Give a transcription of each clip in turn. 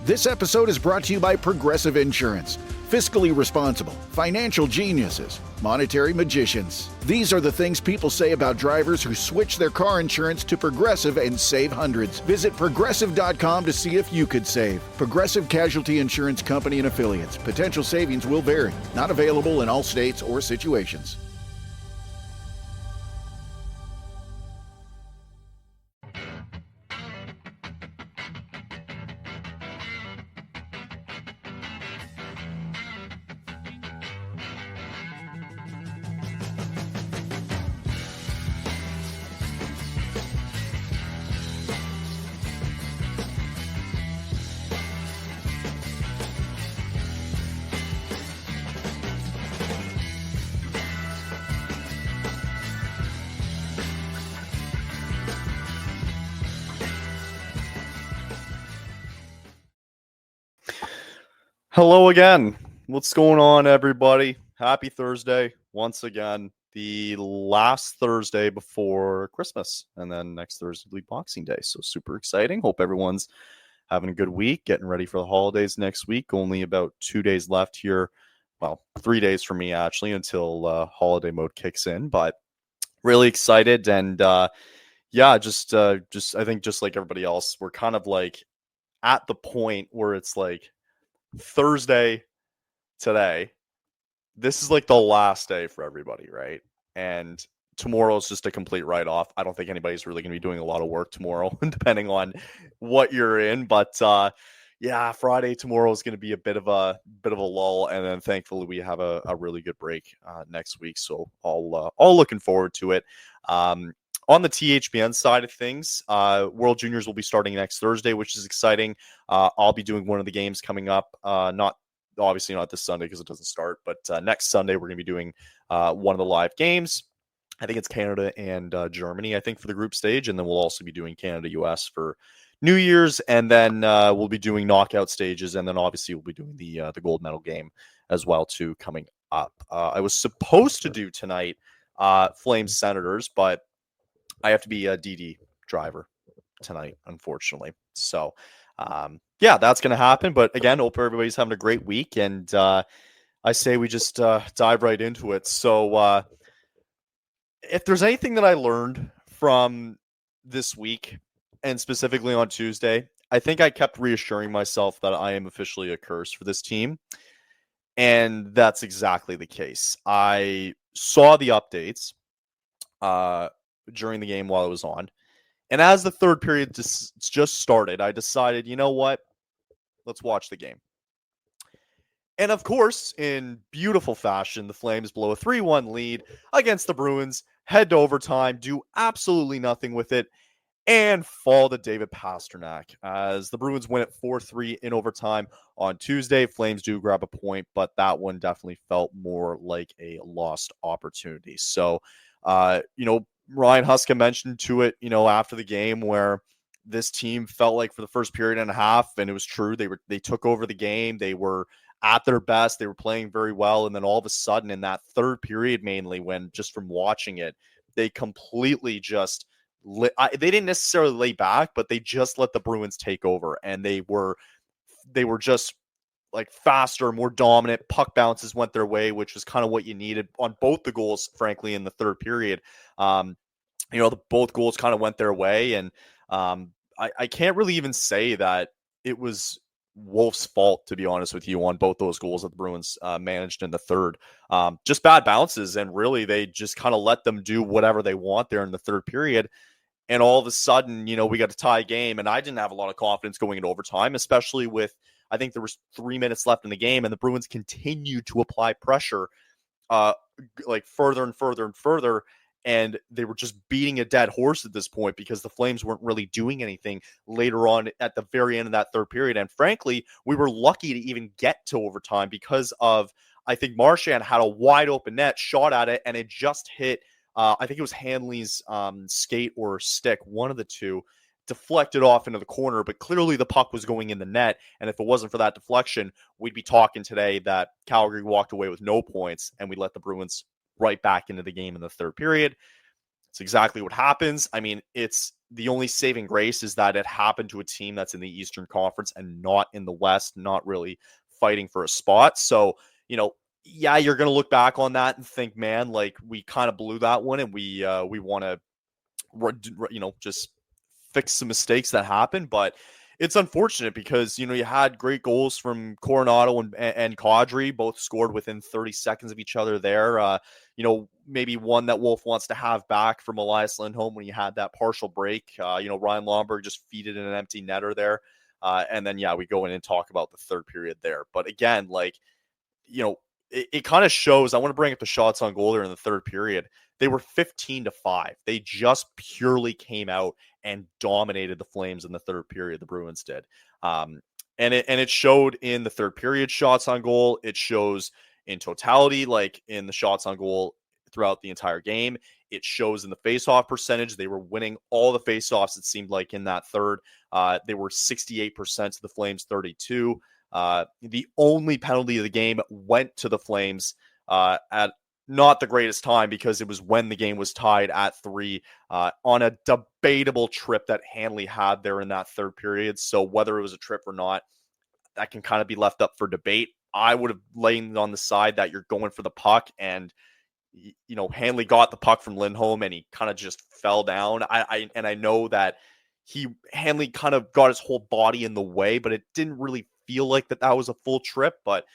This episode is brought to you by Progressive Insurance. Fiscally responsible, financial geniuses, monetary magicians. These are the things people say about drivers who switch their car insurance to Progressive and save hundreds. Visit progressive.com to see if you could save. Progressive Casualty Insurance Company and Affiliates. Potential savings will vary. Not available in all states or situations. Hello again. What's going on, everybody? Happy Thursday once again. The last Thursday before Christmas, and then next Thursday will be Boxing Day. So super exciting. Hope everyone's having a good week, getting ready for the holidays next week. Only about 2 days left here. Well, 3 days for me actually until holiday mode kicks in. But really excited, and just I think just like everybody else, we're kind of like at the point where it's like Thursday today. This is like the last day for everybody, right? And tomorrow is just a complete write-off. I don't think anybody's really going to be doing a lot of work tomorrow, depending on what you're in. But Friday tomorrow is going to be a bit of a lull, and then thankfully we have a really good break next week. So all looking forward to it. On the THPN side of things, World Juniors will be starting next Thursday, which is exciting. I'll be doing one of the games coming up. Obviously not this Sunday because it doesn't start, but next Sunday we're going to be doing one of the live games. I think it's Canada and Germany, I think, for the group stage. And then we'll also be doing Canada-US for New Year's. And then we'll be doing knockout stages. And then obviously we'll be doing the gold medal game as well, too, coming up. I was supposed to do tonight Flames Senators, but I have to be a DD driver tonight, unfortunately. So, that's going to happen. But again, hope everybody's having a great week. And I say we just dive right into it. So if there's anything that I learned from this week, and specifically on Tuesday, I think I kept reassuring myself that I am officially a curse for this team. And that's exactly the case. I saw the updates during the game while it was on. And as the third period just started, I decided, you know what? Let's watch the game. And of course, in beautiful fashion, the Flames blow a 3-1 lead against the Bruins, head to overtime, do absolutely nothing with it, and fall to David Pastrnak. As the Bruins win at 4-3 in overtime on Tuesday, Flames do grab a point, but that one definitely felt more like a lost opportunity. So, Ryan Huska mentioned to it, after the game, where this team felt like for the first period and a half, and it was true, they took over the game. They were at their best. They were playing very well. And then all of a sudden in that third period, mainly when just from watching it, they completely just they didn't necessarily lay back, but they just let the Bruins take over. And they were just like faster, more dominant. Puck bounces went their way, which was kind of what you needed on both the goals, frankly, in the third period. Both goals kind of went their way. And I can't really even say that it was Wolf's fault, to be honest with you, on both those goals that the Bruins managed in the third. Just bad bounces, and really they just kind of let them do whatever they want there in the third period. And all of a sudden, we got a tie game, and I didn't have a lot of confidence going into overtime, especially with, I think there was 3 minutes left in the game, and the Bruins continued to apply pressure further and further and further. And they were just beating a dead horse at this point because the Flames weren't really doing anything later on at the very end of that third period. And frankly, we were lucky to even get to overtime because of, I think Marchand had a wide open net, shot at it, and it just hit, I think it was Hanley's skate or stick, one of the two, deflected off into the corner. But clearly the puck was going in the net. And if it wasn't for that deflection, we'd be talking today that Calgary walked away with no points, and we let the Bruins right back into the game in the third period. It's exactly what happens. I mean, it's the only saving grace is that it happened to a team that's in the Eastern Conference and not in the West, not really fighting for a spot. So, yeah, you're going to look back on that and think, man, like we kind of blew that one, and we want to, just fix some mistakes that happened. But it's unfortunate because, you had great goals from Coronado and Kadri, both scored within 30 seconds of each other there. Maybe one that Wolf wants to have back from Elias Lindholm when he had that partial break. Ryan Lomberg just feeded in an empty netter there. And then, yeah, we go in and talk about the third period there. But again, it kind of shows. I want to bring up the shots on goal there in the third period. They were 15-5. They just purely came out and dominated the Flames in the third period. The Bruins did. And it showed in the third period shots on goal. It shows in totality, like in the shots on goal throughout the entire game. It shows in the faceoff percentage. They were winning all the faceoffs, it seemed like, in that third. They were 68% to the Flames, 32. The only penalty of the game went to the Flames at not the greatest time, because it was when the game was tied at 3 on a debatable trip that Hanley had there in that third period. So whether it was a trip or not, that can kind of be left up for debate. I would have lain on the side that you're going for the puck, and Hanley got the puck from Lindholm and he kind of just fell down. I know that Hanley kind of got his whole body in the way, but it didn't really feel like that was a full trip. But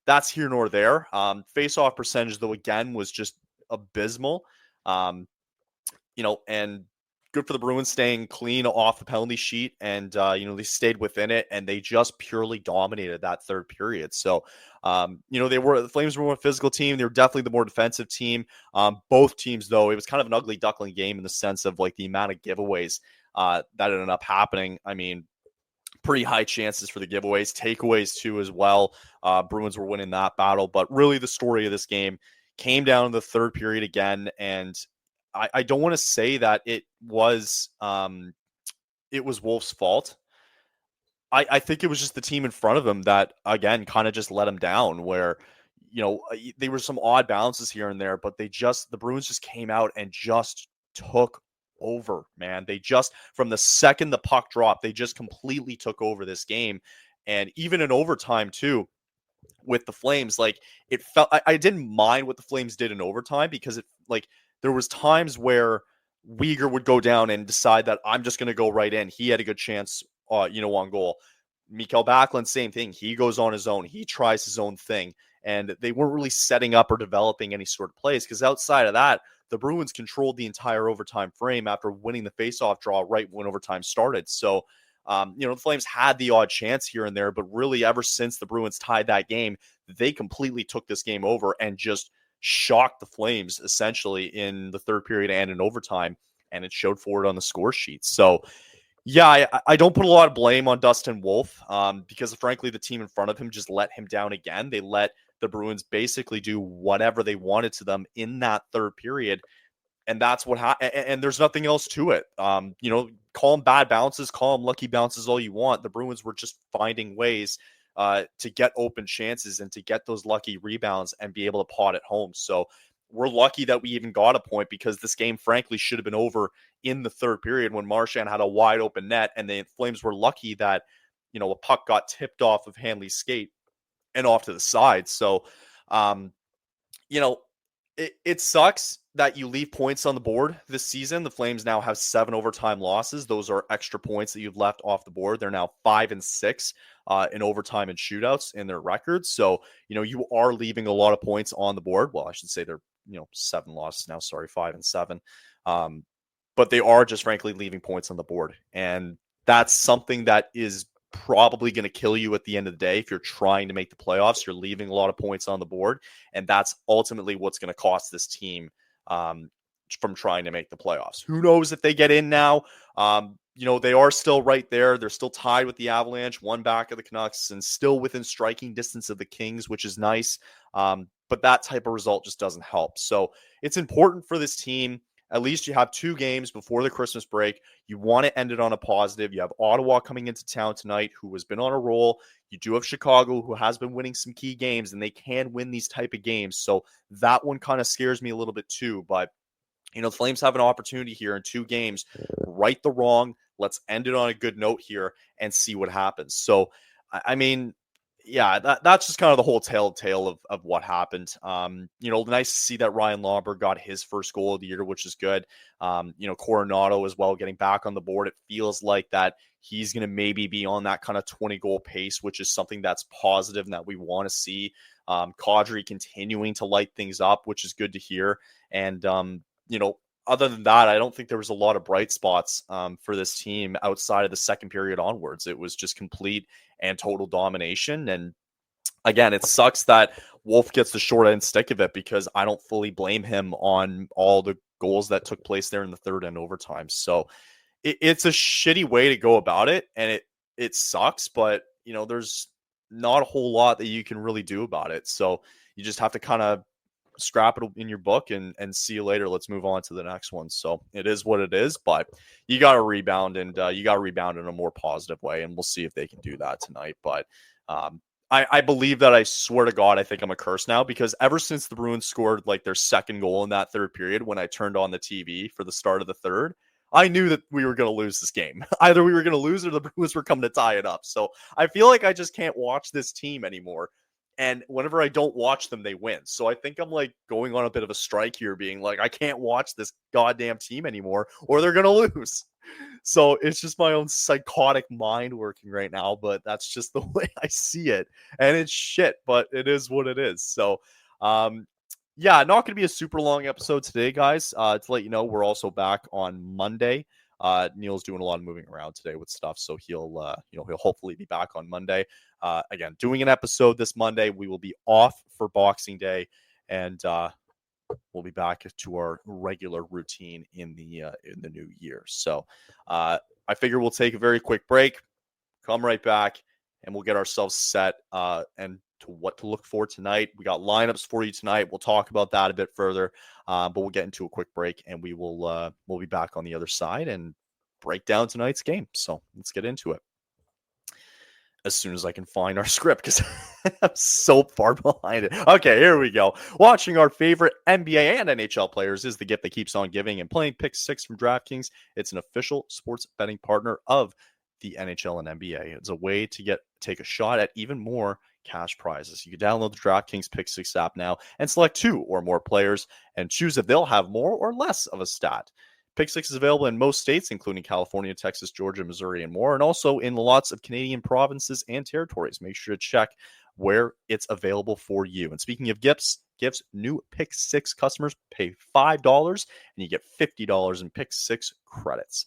that's here nor there. Face-off percentage, though, again, was just abysmal. And good for the Bruins staying clean off the penalty sheet. And, they stayed within it, and they just purely dominated that third period. So, the Flames were a more physical team. They were definitely the more defensive team. Both teams, though, it was kind of an ugly duckling game in the sense of like the amount of giveaways that ended up happening. I mean, pretty high chances for the giveaways, takeaways too as well. Bruins were winning that battle, but really the story of this game came down in the third period again. And I don't want to say that it was Wolf's fault. I think it was just the team in front of them that, again, kind of just let him down, where, there were some odd bounces here and there, but the Bruins just came out and just took over, man. They just, from the second the puck dropped, they just completely took over this game. And even in overtime too, with the Flames, like, it felt, I didn't mind what the Flames did in overtime, because there was times where Weegar would go down and decide that I'm just going to go right in. He had a good chance, on goal. Mikael Backlund, same thing. He goes on his own. He tries his own thing. And they weren't really setting up or developing any sort of plays, because outside of that, the Bruins controlled the entire overtime frame after winning the faceoff draw right when overtime started. So, the Flames had the odd chance here and there, but really ever since the Bruins tied that game, they completely took this game over and just shocked the Flames essentially in the third period and in overtime, and it showed for it on the score sheet. So, yeah, I don't put a lot of blame on Dustin Wolf, because frankly, the team in front of him just let him down again. They let the Bruins basically do whatever they wanted to them in that third period. And that's what happened. And there's nothing else to it. Call them bad bounces, call them lucky bounces, all you want. The Bruins were just finding ways to get open chances and to get those lucky rebounds and be able to pot it home. So we're lucky that we even got a point, because this game, frankly, should have been over in the third period when Marchand had a wide open net, and the Flames were lucky that, a puck got tipped off of Hanley's skate and off to the side. So, it sucks that you leave points on the board this season. The Flames now have 7 overtime losses. Those are extra points that you've left off the board. They're now 5-6 in overtime and shootouts in their records. So, you are leaving a lot of points on the board. Well, I should say they're, 7 losses now. Sorry, 5-7. But they are just frankly leaving points on the board. And that's something that is probably going to kill you at the end of the day. If you're trying to make the playoffs, you're leaving a lot of points on the board. And that's ultimately what's going to cost this team from trying to make the playoffs. Who knows if they get in now? They are still right there. They're still tied with the Avalanche, one back of the Canucks, and still within striking distance of the Kings, which is nice. But that type of result just doesn't help. So it's important for this team. At least you have 2 games before the Christmas break. You want to end it on a positive. You have Ottawa coming into town tonight, who has been on a roll. You do have Chicago, who has been winning some key games, and they can win these type of games. So that one kind of scares me a little bit too. But, The Flames have an opportunity here in 2 games. Right the wrong. Let's end it on a good note here and see what happens. So, I mean, yeah, that's just kind of the whole tale of what happened. Nice to see that Ryan Lomberg got his first goal of the year, which is good. Coronado as well, getting back on the board. It feels like that he's going to maybe be on that kind of 20-goal pace, which is something that's positive and that we want to see. Kadri continuing to light things up, which is good to hear. And, other than that, I don't think there was a lot of bright spots for this team outside of the second period onwards. It was just complete and total domination. And again, it sucks that Wolf gets the short end stick of it because I don't fully blame him on all the goals that took place there in the third and overtime. So it's a shitty way to go about it. And it sucks, but there's not a whole lot that you can really do about it. So you just have to kind of scrap it in your book and see you later. Let's move on to the next one. So it is what it is, but you got to rebound, and you got to rebound in a more positive way. And we'll see if they can do that tonight. But I believe that, I swear to God, I think I'm a curse now, because ever since the Bruins scored like their second goal in that third period, when I turned on the TV for the start of the third, I knew that we were going to lose this game. Either we were going to lose or the Bruins were coming to tie it up. So I feel like I just can't watch this team anymore. And whenever I don't watch them, they win. So I think I'm like going on a bit of a strike here, being like, I can't watch this goddamn team anymore or they're going to lose. So it's just my own psychotic mind working right now, but that's just the way I see it. And it's shit, but it is what it is. So, not going to be a super long episode today, guys. To let you know, we're also back on Monday. Neil's doing a lot of moving around today with stuff, so he'll hopefully be back on Monday. Again, doing an episode this Monday. We will be off for Boxing Day, and we'll be back to our regular routine in the new year. So I figure we'll take a very quick break, come right back, and we'll get ourselves set and to what to look for tonight. We got lineups for you tonight. We'll talk about that a bit further, but we'll get into a quick break, and we'll be back on the other side and break down tonight's game. So let's get into it as soon as I can find our script, because I'm so far behind it. Okay, here we go. Watching our favorite NBA and NHL players is the gift that keeps on giving, and playing Pick 6 from DraftKings, it's an official sports betting partner of the NHL and NBA. It's a way to take a shot at even more cash prizes. You can download the DraftKings Pick 6 app now and select 2 or more players and choose if they'll have more or less of a stat. Pick 6 is available in most states, including California, Texas, Georgia, Missouri, and more, and also in lots of Canadian provinces and territories. Make sure to check where it's available for you. And speaking of gifts, new Pick 6 customers pay $5 and you get $50 in Pick 6 credits.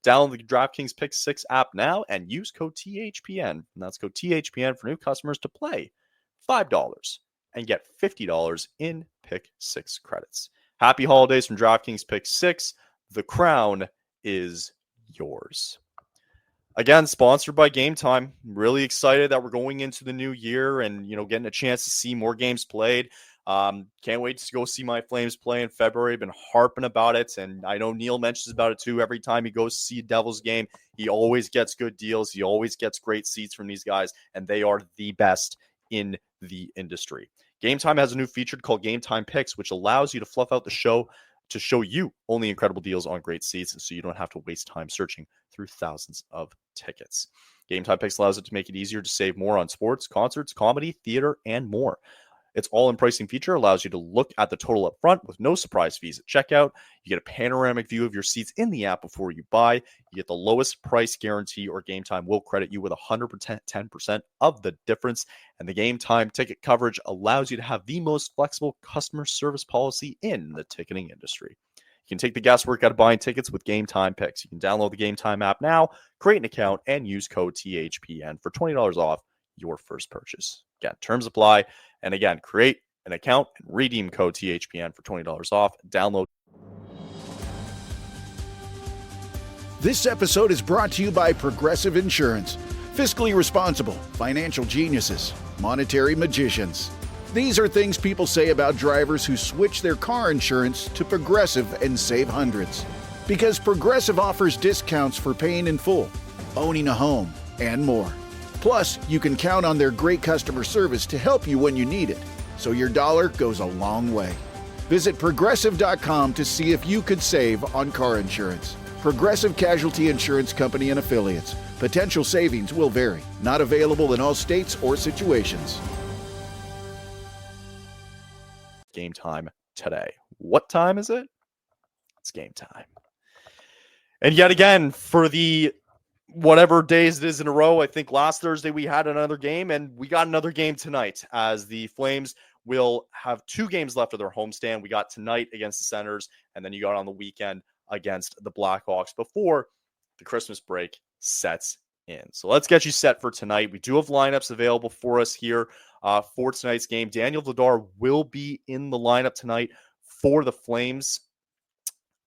Download the DraftKings Pick 6 app now and use code THPN. And that's code THPN for new customers to play $5 and get $50 in Pick 6 credits. Happy holidays from DraftKings Pick 6. The crown is yours. Again, sponsored by Game Time. I'm really excited that we're going into the new year and, getting a chance to see more games played. Can't wait to go see my Flames play in February. Been harping about it, and I know Neil mentions about it too. Every time he goes to see a Devils game, he always gets good deals. He always gets great seats from these guys, and they are the best in the industry. Game Time has a new feature called Game Time Picks, which allows you to fluff out the show to show you only incredible deals on great seats, so you don't have to waste time searching through thousands of tickets. Game Time Picks allows it to make it easier to save more on sports, concerts, comedy, theater, and more. Its all-in pricing feature allows you to look at the total up front with no surprise fees at checkout. You get a panoramic view of your seats in the app before you buy. You get the lowest price guarantee, or Game Time will credit you with 10% of the difference. And the Game Time ticket coverage allows you to have the most flexible customer service policy in the ticketing industry. You can take the guesswork out of buying tickets with Game Time Picks. You can download the Game Time app now, create an account, and use code THPN for $20 off your first purchase. Again, terms apply. And again, create an account and redeem code THPN for $20 off. Download. This episode is brought to you by Progressive Insurance. Fiscally responsible, financial geniuses, monetary magicians. These are things people say about drivers who switch their car insurance to Progressive and save hundreds. Because Progressive offers discounts for paying in full, owning a home, and more. Plus, you can count on their great customer service to help you when you need it, so your dollar goes a long way. Visit progressive.com to see if you could save on car insurance. Progressive Casualty Insurance Company and Affiliates. Potential savings will vary. Not available in all states or situations. Game time today. What time is it? It's game time. And yet again, for the whatever days it is in a row, I think last Thursday we had another game, and we got another game tonight as the Flames will have 2 games left of their homestand. We got tonight against the Senators, and then you got on the weekend against the Blackhawks before the Christmas break sets in. So let's get you set for tonight. We do have lineups available for us here for tonight's game. Daniel Vladar will be in the lineup tonight for the Flames.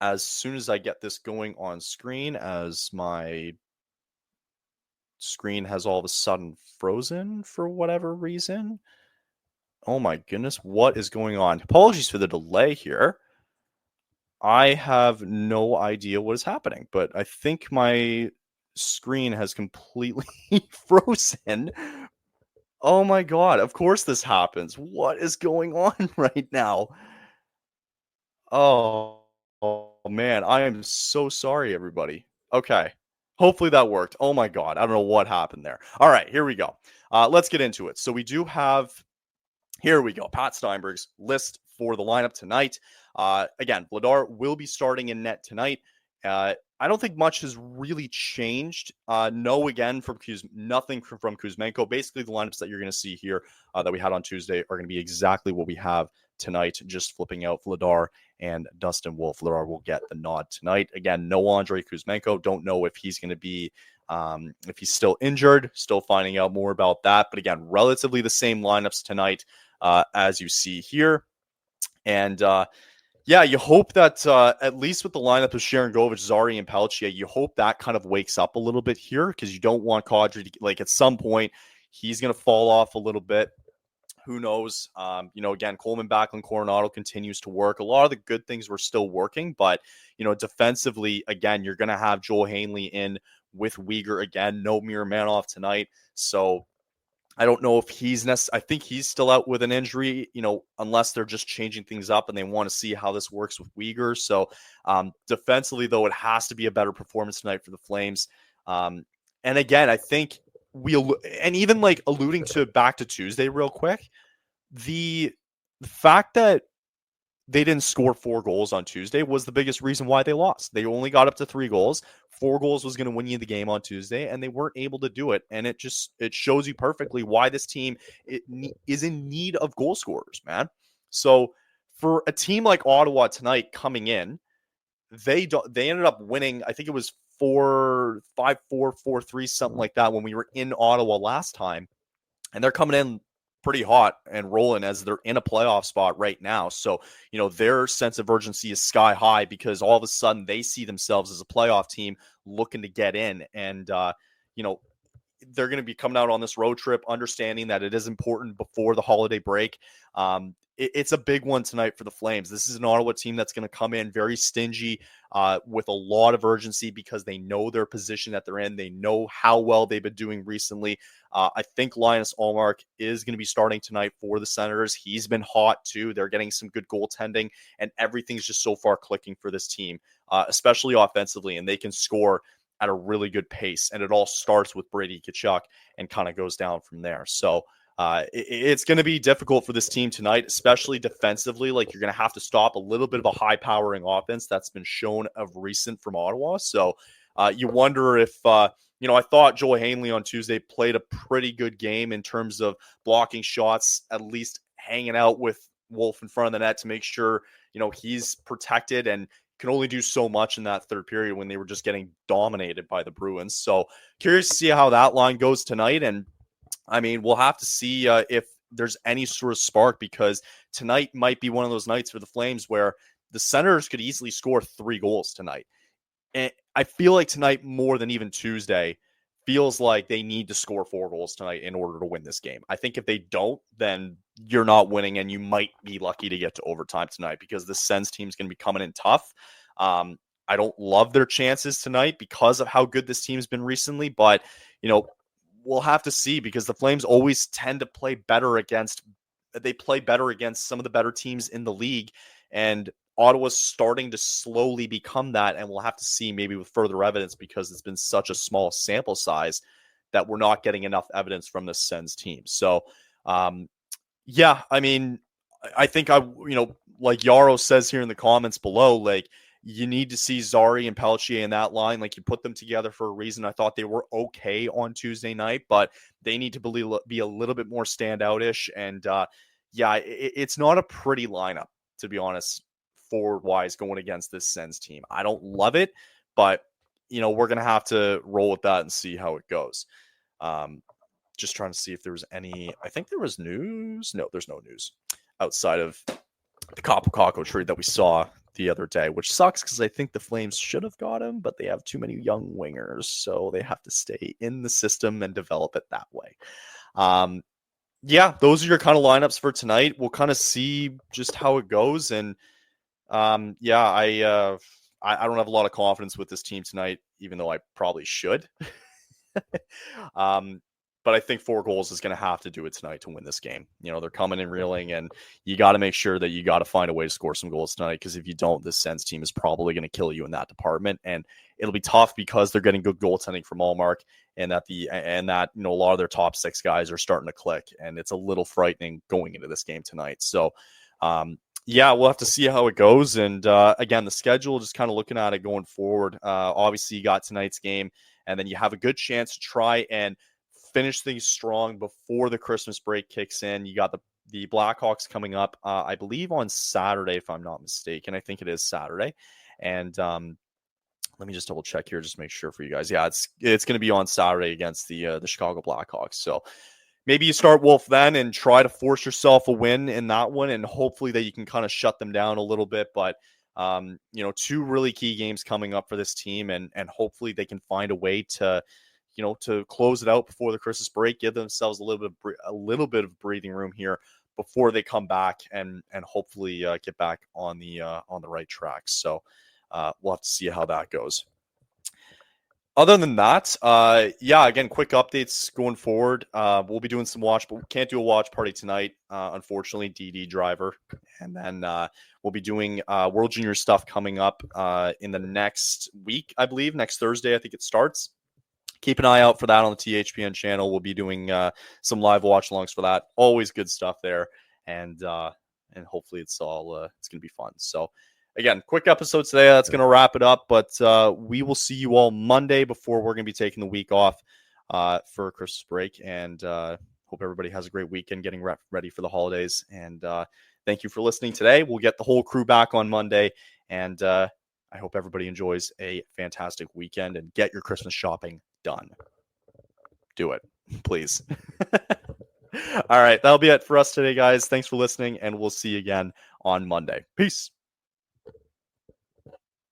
As soon as I get this going on screen, as my screen has all of a sudden frozen for whatever reason. Oh my goodness, what is going on? Apologies for the delay here. I have no idea what is happening, but I think my screen has completely frozen. Oh my God, of course this happens. What is going on right now? Oh man, I am so sorry, everybody. Okay. Hopefully that worked. Oh my God. I don't know what happened there. All right, here we go. Let's get into it. So we do have, here we go, Pat Steinberg's list for the lineup tonight. Again, Vladar will be starting in net tonight. I don't think much has really changed. No, again, from nothing from Kuzmenko. Basically, the lineups that you're going to see here that we had on Tuesday are going to be exactly what we have tonight, just flipping out Vladar and Dustin Wolf. Vladar will get the nod tonight. Again, no Andrei Kuzmenko. Don't know if he's going to be, if he's still injured. Still finding out more about that. But again, relatively the same lineups tonight as you see here. And yeah, you hope that at least with the lineup of Sharon Govich, Zari, and Pelche, you hope that kind of wakes up a little bit here because you don't want Kadri to, like, at some point, he's going to fall off a little bit. Who knows? Again, Coleman, Backlund, Coronado continues to work. A lot of the good things were still working, but, defensively, again, you're going to have Joel Hanley in with Weegar again. No Miromanov tonight. So I don't know if I think he's still out with an injury, unless they're just changing things up and they want to see how this works with Weegar. So defensively, though, it has to be a better performance tonight for the Flames. And again, I think even like alluding to back to Tuesday real quick, the fact that they didn't score 4 goals on Tuesday was the biggest reason why they lost. They only got up to 3 goals. 4 goals was going to win you the game on Tuesday, and they weren't able to do it. And it shows you perfectly why this team is in need of goal scorers, man. So for a team like Ottawa tonight coming in, they ended up winning. I think it was 5-4, 4-3, something like that when we were in Ottawa last time. And they're coming in pretty hot and rolling as they're in a playoff spot right now. So, their sense of urgency is sky high because all of a sudden they see themselves as a playoff team looking to get in. And, they're going to be coming out on this road trip, understanding that it is important before the holiday break. It's a big one tonight for the Flames. This is an Ottawa team that's going to come in very stingy with a lot of urgency because they know their position that they're in. They know how well they've been doing recently. I think Linus Ullmark is going to be starting tonight for the Senators. He's been hot too. They're getting some good goaltending, and everything's just so far clicking for this team, especially offensively, and they can score at a really good pace. And it all starts with Brady Tkachuk and kind of goes down from there. So it's going to be difficult for this team tonight, especially defensively. Like, you're going to have to stop a little bit of a high-powering offense that's been shown of recent from Ottawa. So you wonder if, I thought Joel Hanley on Tuesday played a pretty good game in terms of blocking shots, at least hanging out with Wolf in front of the net to make sure, he's protected, and can only do so much in that third period when they were just getting dominated by the Bruins. So curious to see how that line goes tonight. And I mean, we'll have to see if there's any sort of spark, because tonight might be one of those nights for the Flames where the Senators could easily score 3 goals tonight. And I feel like tonight, more than even Tuesday, feels like they need to score 4 goals tonight in order to win this game. I think if they don't, then you're not winning, and you might be lucky to get to overtime tonight, because the Sens team's going to be coming in tough. I don't love their chances tonight because of how good this team's been recently, but, we'll have to see, because the Flames always tend to play better against some of the better teams in the league. And Ottawa's starting to slowly become that, and we'll have to see maybe with further evidence because it's been such a small sample size that we're not getting enough evidence from the Sens team. So, yeah, I mean, I think like Yarrow says here in the comments below, like, you need to see Zary and Pelletier in that line. Like, you put them together for a reason. I thought they were okay on Tuesday night, but they need to be a little bit more standout-ish. And yeah, it's not a pretty lineup, to be honest, forward-wise, going against this Sens team. I don't love it, but, we're going to have to roll with that and see how it goes. Just trying to see if there was any. I think there was news. No, there's no news outside of the Kaapo Kakko trade that we saw the other day, which sucks because I think the Flames should have got him, but they have too many young wingers, so they have to stay in the system and develop it that way. Yeah, those are your kind of lineups for tonight. We'll kind of see just how it goes, and yeah, I don't have a lot of confidence with this team tonight, even though I probably should. But I think 4 goals is going to have to do it tonight to win this game. They're coming and reeling, and you got to make sure that you got to find a way to score some goals tonight, because if you don't, this Sens team is probably going to kill you in that department, and it'll be tough because they're getting good goaltending from Ullmark, and that a lot of their top 6 guys are starting to click, and it's a little frightening going into this game tonight. So, yeah, we'll have to see how it goes, and again, the schedule, just kind of looking at it going forward. Obviously, you got tonight's game, and then you have a good chance to try and finish things strong before the Christmas break kicks in. You got the Blackhawks coming up, I believe on Saturday, if I'm not mistaken. I think it is Saturday. And let me just double check here, just to make sure for you guys. Yeah, it's going to be on Saturday against the Chicago Blackhawks. So maybe you start Wolf then and try to force yourself a win in that one, and hopefully that you can kind of shut them down a little bit. But 2 really key games coming up for this team, and hopefully they can find a way to close it out before the Christmas break, give themselves a little bit of breathing room here before they come back and hopefully get back on the right track. So we'll have to see how that goes. Other than that, yeah, again, quick updates going forward. We'll be doing some watch, but we can't do a watch party tonight, unfortunately, DD driver. And then we'll be doing World Junior stuff coming up in the next week, I believe. Next Thursday, I think it starts. Keep an eye out for that on the THPN channel. We'll be doing some live watch alongs for that. Always good stuff there. And hopefully it's going to be fun. So, again, quick episode today. That's going to wrap it up. But we will see you all Monday before we're going to be taking the week off for Christmas break. And hope everybody has a great weekend getting ready for the holidays. And thank you for listening today. We'll get the whole crew back on Monday. And I hope everybody enjoys a fantastic weekend and get your Christmas shopping done. Do it, please. All right, that'll be it for us today, guys. Thanks for listening, and we'll see you again on Monday. Peace.